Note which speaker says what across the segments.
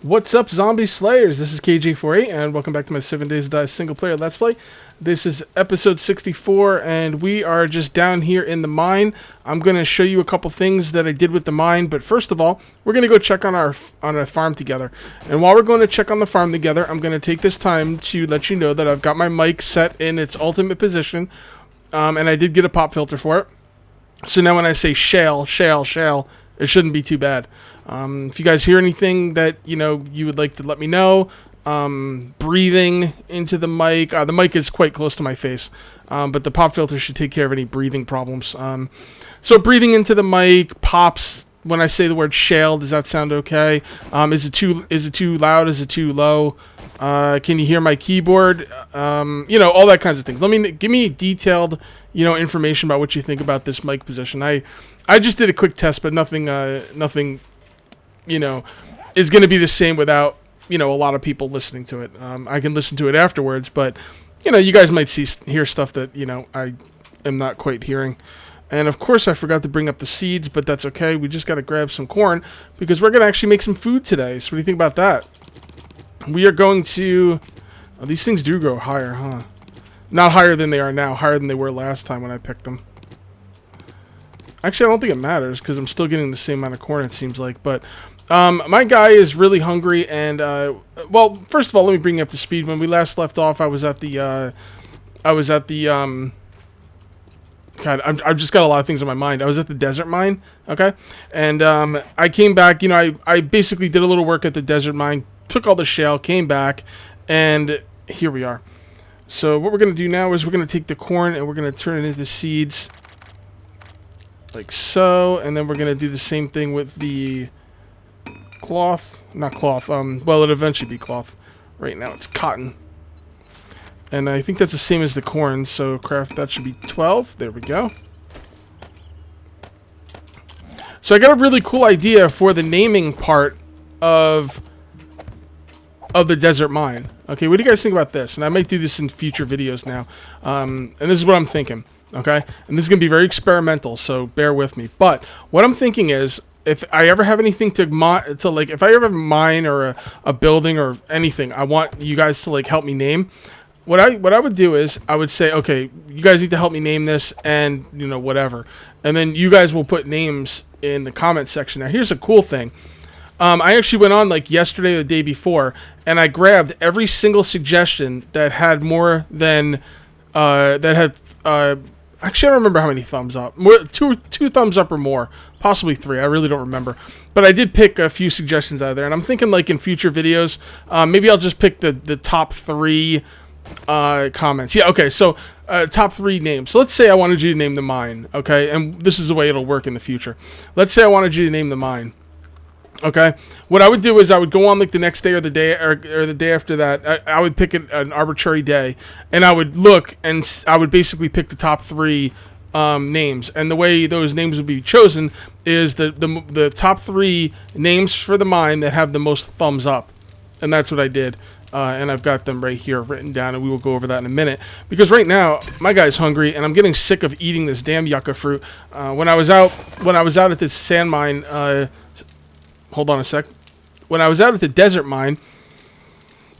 Speaker 1: What's up, Zombie Slayers? This is KJ48, and welcome back to my 7 Days to Die single player Let's Play. This is episode 64, and we are just down here in the mine. I'm going to show you a couple things that I did with the mine, but first of all, we're going to go check on a farm together. And while we're going to check on the farm together, I'm going to take this time to let you know that I've got my mic set in its ultimate position, and I did get a pop filter for it. So now when I say shale, it shouldn't be too bad. If you guys hear anything that, you would like to let me know, breathing into the mic is quite close to my face, but the pop filter should take care of any breathing problems. So breathing into the mic, pops, when I say the word shale, does that sound okay? Is it too loud? Is it too low? Can you hear my keyboard? All that kinds of things. Give me detailed, information about what you think about this mic position. I just did a quick test, but nothing, is going to be the same without, a lot of people listening to it. I can listen to it afterwards, but, you guys might hear stuff that, I am not quite hearing. And of course, I forgot to bring up the seeds, but that's okay. We just got to grab some corn because we're going to actually make some food today. So what do you think about that? We are going to... Oh, these things do grow higher, huh? Not higher than they are now, higher than they were last time when I picked them. Actually, I don't think it matters because I'm still getting the same amount of corn, it seems like. But my guy is really hungry, and well, first of all, let me bring you up to speed. When we last left off, I was at the God, I've just got a lot of things on my mind. I was at the desert mine, okay, and I came back. I basically did a little work at the desert mine, took all the shale, came back, and here we are. So what we're gonna do now is we're gonna take the corn and we're gonna turn it into seeds. Like so, and then we're going to do the same thing with the cloth. Not cloth, well, it'll eventually be cloth. Right now it's cotton. And I think that's the same as the corn, so craft, that should be 12. There we go. So I got a really cool idea for the naming part of the desert mine. Okay, what do you guys think about this? And I might do this in future videos now. And this is what I'm thinking. Okay, and this is going to be very experimental, so bear with me. But what I'm thinking is, if I ever have anything if I ever have a mine or a building or anything, I want you guys to help me name. What I would do is I would say, okay, you guys need to help me name this, and whatever, and then you guys will put names in the comment section. Now here's a cool thing. I actually went on yesterday or the day before, and I grabbed every single suggestion that had more than actually, I don't remember how many thumbs up. Two thumbs up or more. Possibly 3. I really don't remember. But I did pick a few suggestions out of there. And I'm thinking in future videos, maybe I'll just pick the top 3 comments. Yeah, okay. So top 3 names. So let's say I wanted you to name the mine. Okay. And this is the way it'll work in the future. Let's say I wanted you to name the mine. Okay, what I would do is I would go on the next day or the day after that. I would pick an arbitrary day, and I would look and I would basically pick the top 3 names. And the way those names would be chosen is the top 3 names for the mine that have the most thumbs up, and that's what I did. And I've got them right here written down, and we will go over that in a minute. Because right now my guy's hungry, and I'm getting sick of eating this damn yucca fruit. When I was out at this sand mine. Hold on a sec. When I was out at the desert mine,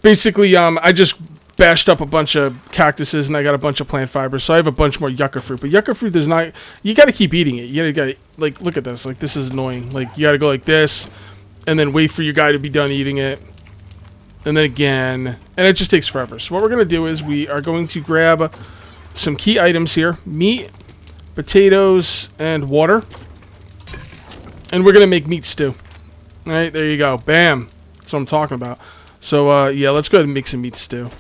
Speaker 1: basically, I just bashed up a bunch of cactuses, and I got a bunch of plant fibers, so I have a bunch more yucca fruit. But yucca fruit does not... You got to keep eating it. You got to, look at this. This is annoying. You got to go like this, and then wait for your guy to be done eating it. And then again. And it just takes forever. So what we're going to do is we are going to grab some key items here. Meat, potatoes, and water. And we're going to make meat stew. All right, there you go. Bam. That's what I'm talking about. So, yeah, let's go ahead and make some meat stew.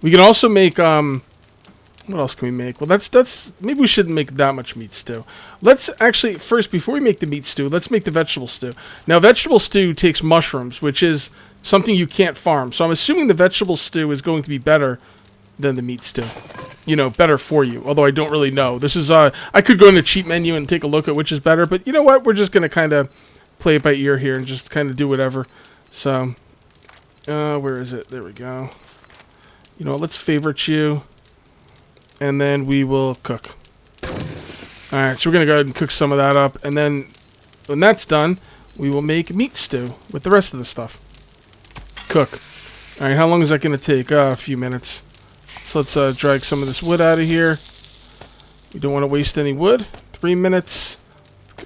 Speaker 1: We can also make, what else can we make? Well, maybe we shouldn't make that much meat stew. Let's actually, first, before we make the meat stew, let's make the vegetable stew. Now, vegetable stew takes mushrooms, which is something you can't farm. So I'm assuming the vegetable stew is going to be better than the meat stew. Better for you. Although I don't really know. This is, I could go in the cheat menu and take a look at which is better. But you know what? We're just going to kind of play it by ear here and just kind of do whatever. So, where is it? There we go. Let's favorite you, and then we will cook. Alright, so we're going to go ahead and cook some of that up, and then when that's done, we will make meat stew with the rest of the stuff. cook. All right, how long is that going to take? A few minutes. So let's drag some of this wood out of here. We don't want to waste any wood. 3 minutes.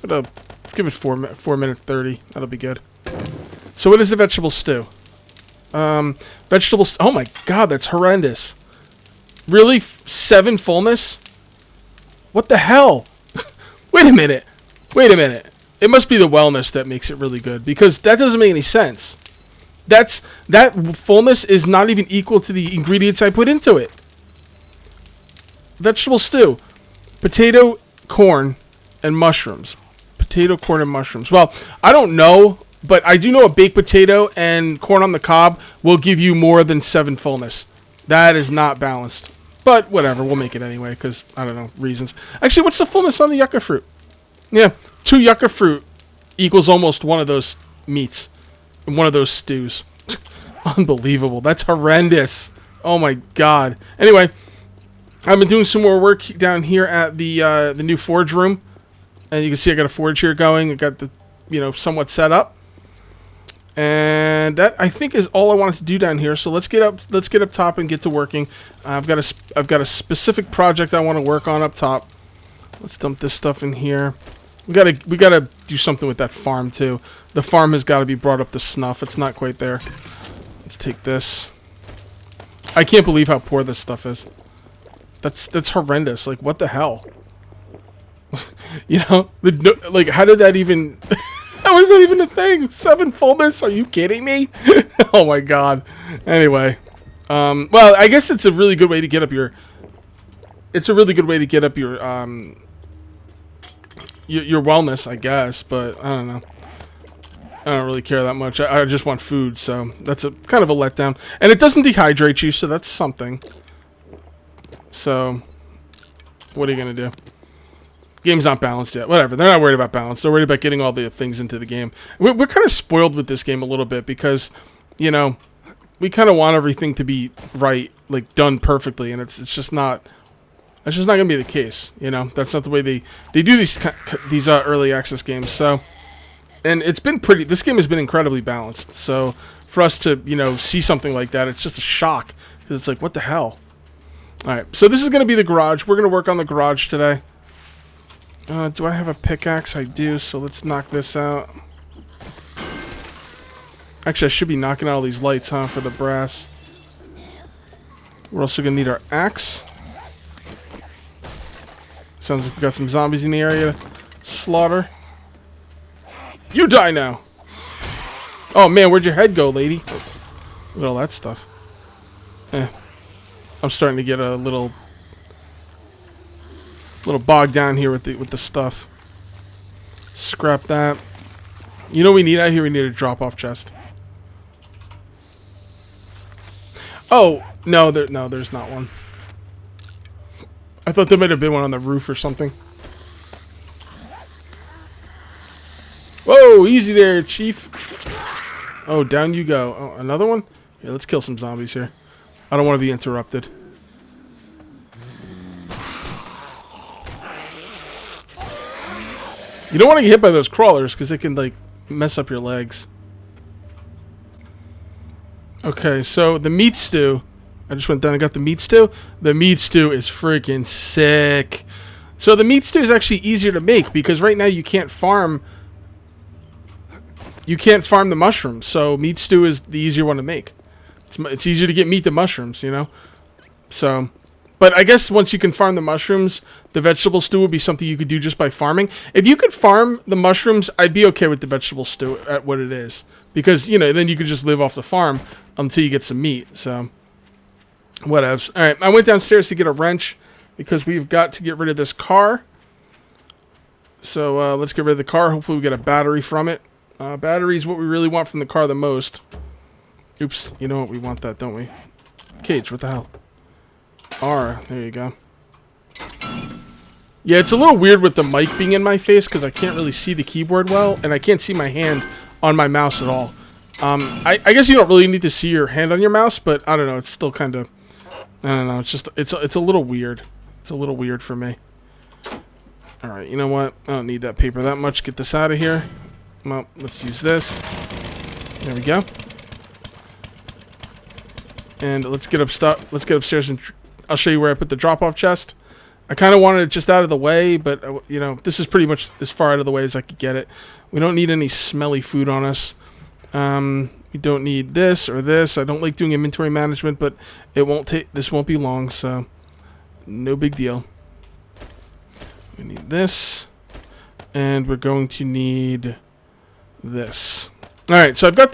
Speaker 1: Let's give it 4 minute 30. That'll be good. So what is the vegetable stew? Vegetables. Oh my god, that's horrendous. Really? 7 fullness? What the hell? Wait a minute. Wait a minute. It must be the wellness that makes it really good, because that doesn't make any sense. That fullness is not even equal to the ingredients I put into it. Vegetable stew. Potato, corn, and mushrooms. Potato, corn, and mushrooms. Well, I don't know, but I do know a baked potato and corn on the cob will give you more than 7 fullness. That is not balanced. But whatever, we'll make it anyway, because, I don't know, reasons. Actually, what's the fullness on the yucca fruit? Yeah, 2 yucca fruit equals almost one of those meats. In one of those stews. Unbelievable. That's horrendous. Oh my god. Anyway, I've been doing some more work down here at the new forge room. And you can see I got a forge here going. I got the, somewhat set up. And that, I think, is all I wanted to do down here. So let's get up top and get to working. I've got a specific project I want to work on up top. Let's dump this stuff in here. We gotta do something with that farm too. The farm has got to be brought up to snuff. It's not quite there. Let's take this. I can't believe how poor this stuff is. That's horrendous. Like, what the hell? Like, how did that even? How is that even a thing? 7 fullness? Are you kidding me? Oh my god. Anyway, well, I guess it's a really good way to get up your. It's a really good way to get up your wellness, I guess, but I don't know. I don't really care that much. I just want food, so that's a kind of a letdown. And it doesn't dehydrate you, so that's something. So, what are you gonna do? Game's not balanced yet. Whatever. They're not worried about balance. They're worried about getting all the things into the game. We're kind of spoiled with this game a little bit because, we kind of want everything to be right, like done perfectly, and it's just not. That's just not going to be the case, That's not the way they do these early access games. So, and it's been this game has been incredibly balanced. So, for us to, see something like that, it's just a shock. Because it's like, what the hell? Alright, so this is going to be the garage. We're going to work on the garage today. Do I have a pickaxe? I do, so let's knock this out. Actually, I should be knocking out all these lights, for the brass. We're also going to need our axe. Sounds like we got some zombies in the area to slaughter. You die now! Oh man, where'd your head go, lady? Look at all that stuff. I'm starting to get a little bogged down here with the stuff. Scrap that. You know what we need out here? We need a drop-off chest. Oh, no, there's not one. I thought there might have been one on the roof or something. Whoa, easy there, Chief. Oh, down you go. Oh, another one? Here, let's kill some zombies here. I don't want to be interrupted. You don't want to get hit by those crawlers because they can, like, mess up your legs. Okay, so the meat stew. I just went down and got the meat stew. The meat stew is freaking sick. So the meat stew is actually easier to make because right now you can't farm. You can't farm the mushrooms. So meat stew is the easier one to make. It's easier to get meat than mushrooms, So, but I guess once you can farm the mushrooms, the vegetable stew would be something you could do just by farming. If you could farm the mushrooms, I'd be okay with the vegetable stew at what it is because then you could just live off the farm until you get some meat. So. Whatevs. Alright, I went downstairs to get a wrench because we've got to get rid of this car. So let's get rid of the car. Hopefully we get a battery from it. Battery is what we really want from the car the most. Oops, you know what? We want that, don't we? Cage, what the hell? R, there you go. Yeah, it's a little weird with the mic being in my face because I can't really see the keyboard well, and I can't see my hand on my mouse at all. I guess you don't really need to see your hand on your mouse, but I don't know. It's still kind of... I don't know. It's just... It's a little weird. It's a little weird for me. Alright, you know what? I don't need that paper that much. Get this out of here. Well, let's use this. There we go. And let's get upstairs, and I'll show you where I put the drop-off chest. I kind of wanted it just out of the way, but you know, this is pretty much as far out of the way as I could get it. We don't need any smelly food on us. We don't need this or this. I don't like doing inventory management, but this won't be long, so no big deal. We need this, and we're going to need this. All right, so I've got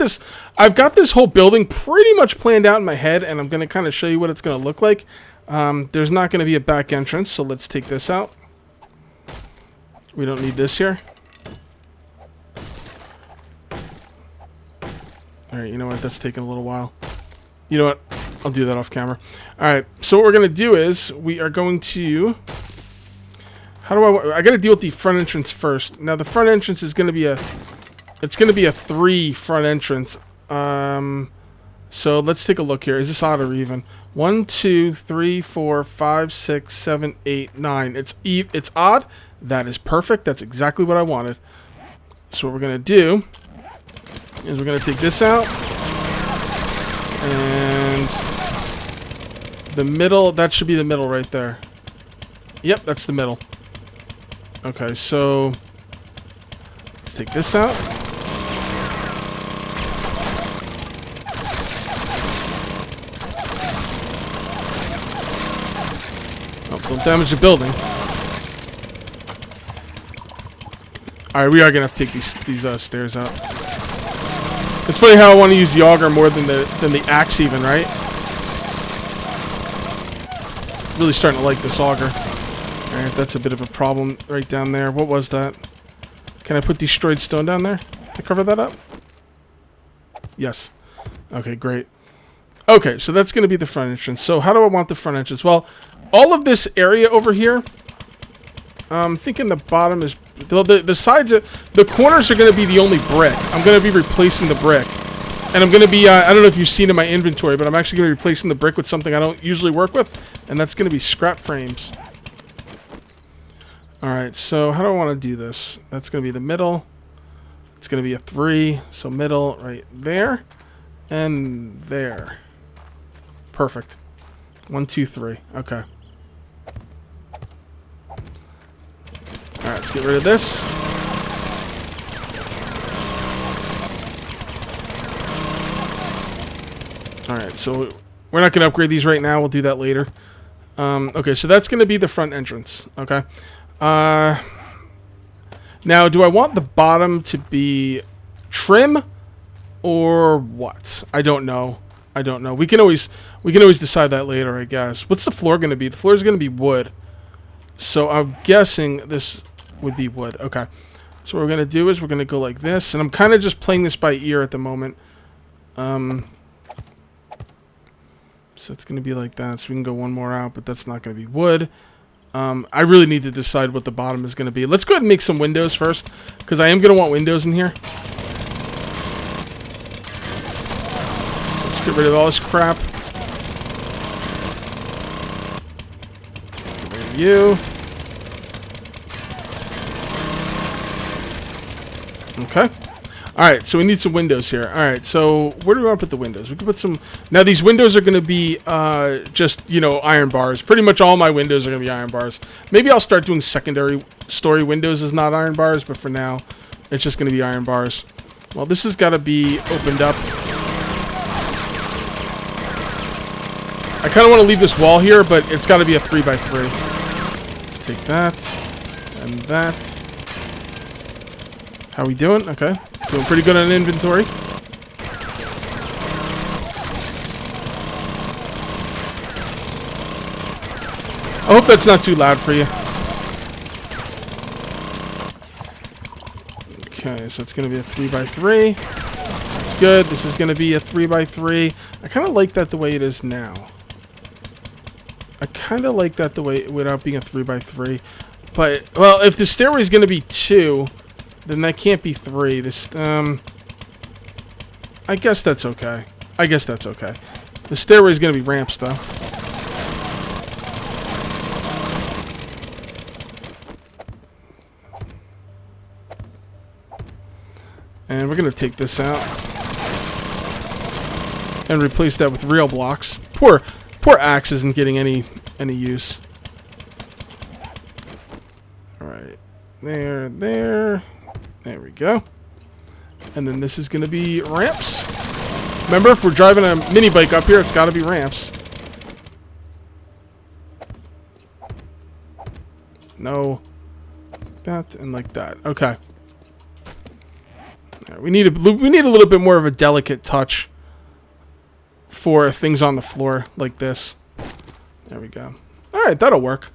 Speaker 1: this whole building pretty much planned out in my head, and I'm going to kind of show you what it's going to look like. There's not going to be a back entrance, so let's take this out. We don't need this here. All right, you know what? That's taking a little while. You know what? I'll do that off camera. All right, so what we're going to do is we are going to... I got to deal with the front entrance first. Now, the front entrance is going to be it's going to be a 3 front entrance. So let's take a look here. Is this odd or even? 1, 2, 3, 4, 5, 6, 7, 8, 9. It's odd. That is perfect. That's exactly what I wanted. So what we're going to do is we're going to take this out. And the middle, that should be the middle right there. Yep, that's the middle. Okay, so let's take this out. Oh, don't damage the building. Alright, we are gonna have to take these stairs out. It's funny how I want to use the auger more than the axe even, right? Really starting to like this auger. Alright, that's a bit of a problem right down there. What was that? Can I put destroyed stone down there to cover that up? Yes. Okay, great. Okay, so that's going to be the front entrance. So how do I want the front entrance? Well, all of this area over here, I'm thinking the bottom is... The sides... The corners are going to be the only brick. I'm going to be replacing the brick. And I'm going to be... I don't know if you've seen in my inventory, but I'm actually going to be replacing the brick with something I don't usually work with. And that's going to be scrap frames. Alright, so how do I want to do this? That's going to be the middle. It's going to be a 3. So middle right there. And there. Perfect. 1, 2, 3. Okay. Alright, let's get rid of this. Alright, so we're not going to upgrade these right now. We'll do that later. Okay, so that's going to be the front entrance. Okay. Now, do I want the bottom to be trim or what? I don't know. I don't know. We can always decide that later, I guess. What's the floor going to be? The floor is going to be wood. So I'm guessing this would be wood. Okay. So what we're going to do is we're going to go like this, and I'm kind of just playing this by ear at the moment. So it's going to be like that. So we can go one more out, but that's not going to be wood. I really need to decide what the bottom is going to be. Let's go ahead and make some windows first, because I am going to want windows in here. Let's get rid of all this crap. Get rid of you. Okay. Alright, so we need some windows here. Alright, so where do we want to put the windows? We can put some... Now, these windows are going to be just, you know, iron bars. Pretty much all my windows are going to be iron bars. Maybe I'll start doing secondary story windows as not iron bars, but for now, it's just going to be iron bars. Well, this has got to be opened up. I kind of want to leave this wall here, but it's got to be a 3x3. Take that, and that. How we doing? Okay. Doing pretty good on inventory. I hope that's not too loud for you. Okay, so it's going to be a 3x3. That's good. This is going to be a 3x3. I kind of like that the way it is now. I kind of like that the way without being a 3x3. But, well, if the stairway is going to be 2... then that can't be 3. This, I guess that's okay. I guess that's okay. The stairway is going to be ramps, though. And we're going to take this out. and replace that with real blocks. Poor axe isn't getting any use. All right, there we go. And then this is going to be ramps. Remember, if we're driving a mini bike up here, it's got to be ramps. No, that and like that. Okay. Right, we need a little bit more of a delicate touch for things on the floor like this. There we go. All right, that'll work.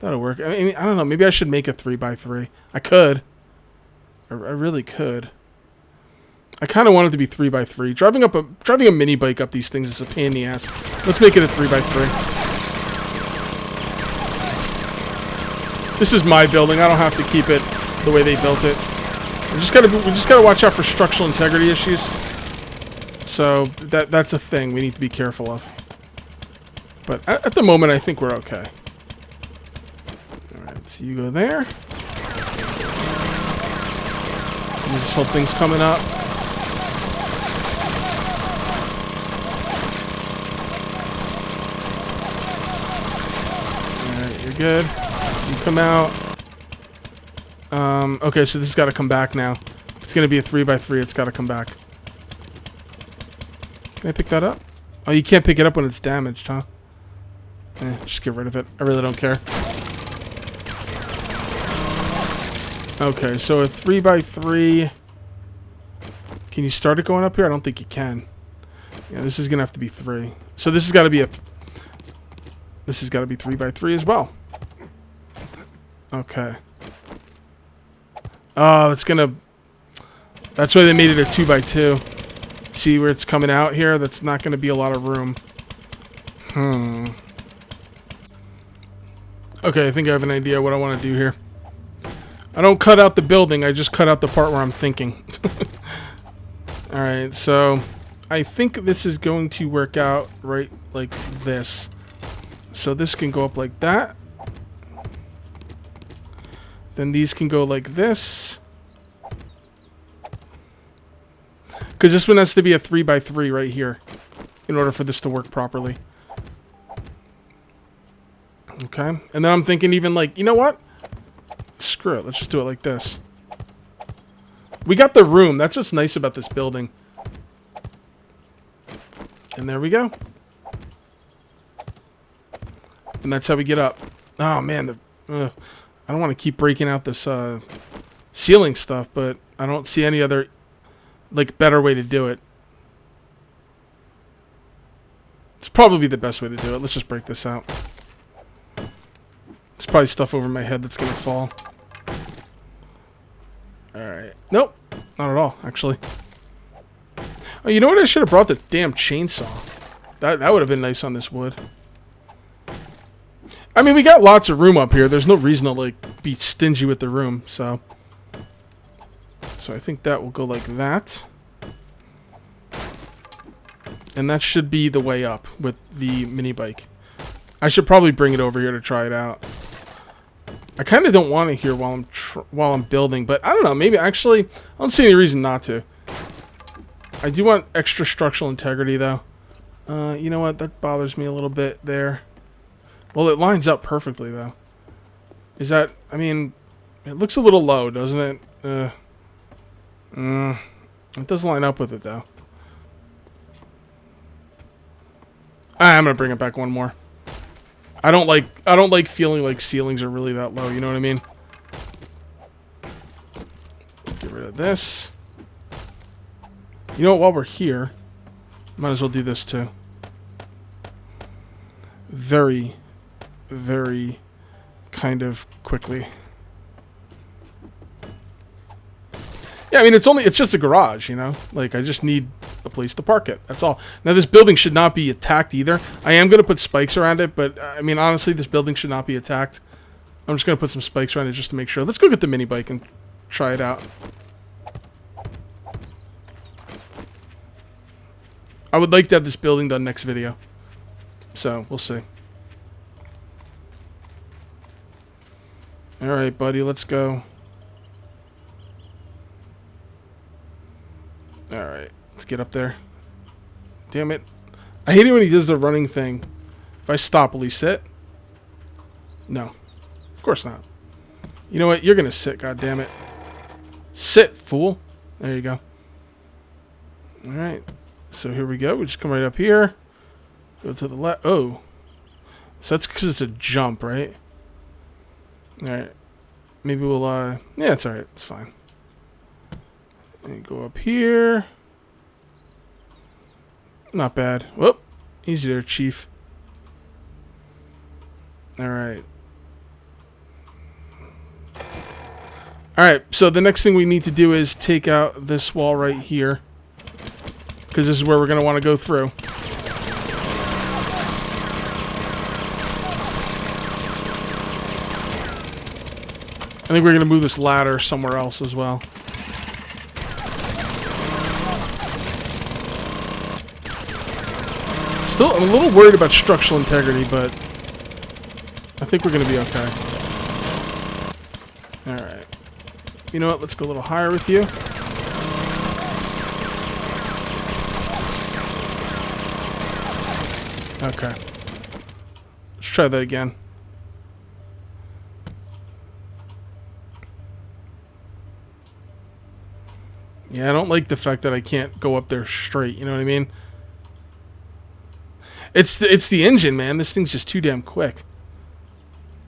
Speaker 1: That'll work. I mean, I don't know. Maybe I should make a 3x3. I could. I really could. I kind of want it to be 3x3. Driving a mini bike up these things is a pain in the ass. Let's make it a 3x3. This is my building. I don't have to keep it the way they built it. We just gotta watch out for structural integrity issues. So that's a thing we need to be careful of. But at the moment, I think we're okay. All right, so you go there. And this whole thing's coming up. All right, you're good. You come out. Okay, so this has got to come back now. If it's going to be a 3x3, it's got to come back. Can I pick that up? Oh, you can't pick it up when it's damaged, huh? Just get rid of it. I really don't care. Okay, so a 3x3. Can you start it going up here? I don't think you can. Yeah, this is going to have to be 3. So this has got to be this has got to be 3x3 as well. Okay. Oh, that's why they made it a 2x2. See where it's coming out here? That's not going to be a lot of room. Okay, I think I have an idea what I want to do here. I don't cut out the building, I just cut out the part where I'm thinking. Alright, so I think this is going to work out right like this. So this can go up like that. Then these can go like this. Because this one has to be a 3x3 right here in order for this to work properly. Okay. And then I'm thinking even like, you know what? Screw it. Let's just do it like this. We got the room. That's what's nice about this building. And there we go. And that's how we get up. Oh, man. I don't want to keep breaking out this ceiling stuff, but I don't see any other better way to do it. It's probably the best way to do it. Let's just break this out. There's probably stuff over my head that's going to fall. Alright. Nope. Not at all, actually. Oh, you know what? I should have brought the damn chainsaw. That would have been nice on this wood. I mean, we got lots of room up here. There's no reason to, be stingy with the room, so... So I think that will go like that. And that should be the way up with the mini bike. I should probably bring it over here to try it out. I kind of don't want it here while I'm building, but I don't know. Maybe actually, I don't see any reason not to. I do want extra structural integrity, though. You know what? That bothers me a little bit there. Well, it lines up perfectly, though. Is that... I mean, it looks a little low, doesn't it? It does line up with it, though. I'm gonna bring it back one more. I don't like feeling like ceilings are really that low, you know what I mean? Let's get rid of this. You know what, while we're here, might as well do this too. Very, very kind of quickly. Yeah, I mean, it's just a garage, you know? I just need a place to park it. That's all. Now, this building should not be attacked either. I am going to put spikes around it, but, I mean, honestly, this building should not be attacked. I'm just going to put some spikes around it just to make sure. Let's go get the mini bike and try it out. I would like to have this building done next video. So, we'll see. Alright, buddy, let's go. Alright, let's get up there. Damn it. I hate it when he does the running thing. If I stop, will he sit? No. Of course not. You know what? You're going to sit, goddammit. Sit, fool. There you go. Alright. So here we go. We just come right up here. Go to the left. Oh. So that's because it's a jump, right? Alright. Maybe we'll, yeah, it's alright. It's fine. And go up here. Not bad. Whoop. Easy there, Chief. Alright. Alright, so the next thing we need to do is take out this wall right here. Because this is where we're going to want to go through. I think we're going to move this ladder somewhere else as well. Still, I'm a little worried about structural integrity, but I think we're going to be okay. Alright. You know what? Let's go a little higher with you. Okay. Let's try that again. Yeah, I don't like the fact that I can't go up there straight, you know what I mean? It's the engine, man. This thing's just too damn quick.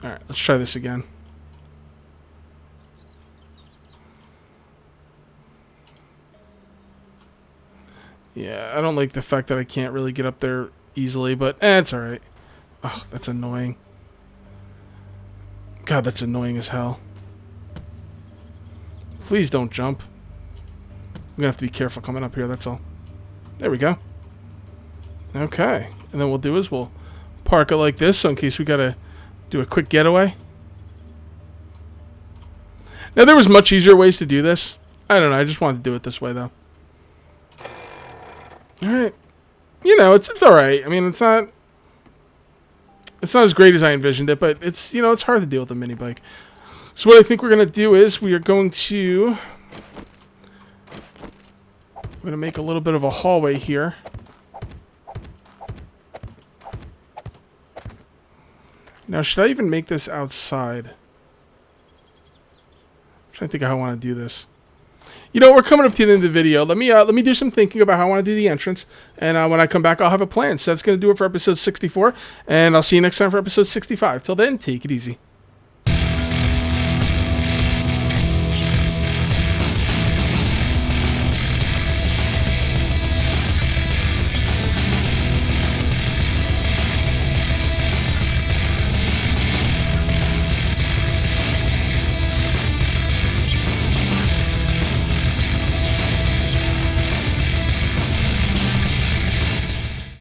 Speaker 1: Alright, let's try this again. Yeah, I don't like the fact that I can't really get up there easily, but it's alright. Oh, that's annoying. God, that's annoying as hell. Please don't jump. I'm gonna have to be careful coming up here, that's all. There we go. Okay. And then what we'll do is we'll park it like this, so in case we gotta do a quick getaway. Now, there was much easier ways to do this. I don't know, I just wanted to do it this way, though. Alright. You know, it's alright. I mean, it's not as great as I envisioned it, but it's, you know, it's hard to deal with a mini bike. So what I think we're going to do is we're going to make a little bit of a hallway here. Now, should I even make this outside? I'm trying to think of how I want to do this. You know, we're coming up to the end of the video. Let me do some thinking about how I want to do the entrance. And when I come back, I'll have a plan. So that's going to do it for episode 64. And I'll see you next time for episode 65. Till then, take it easy.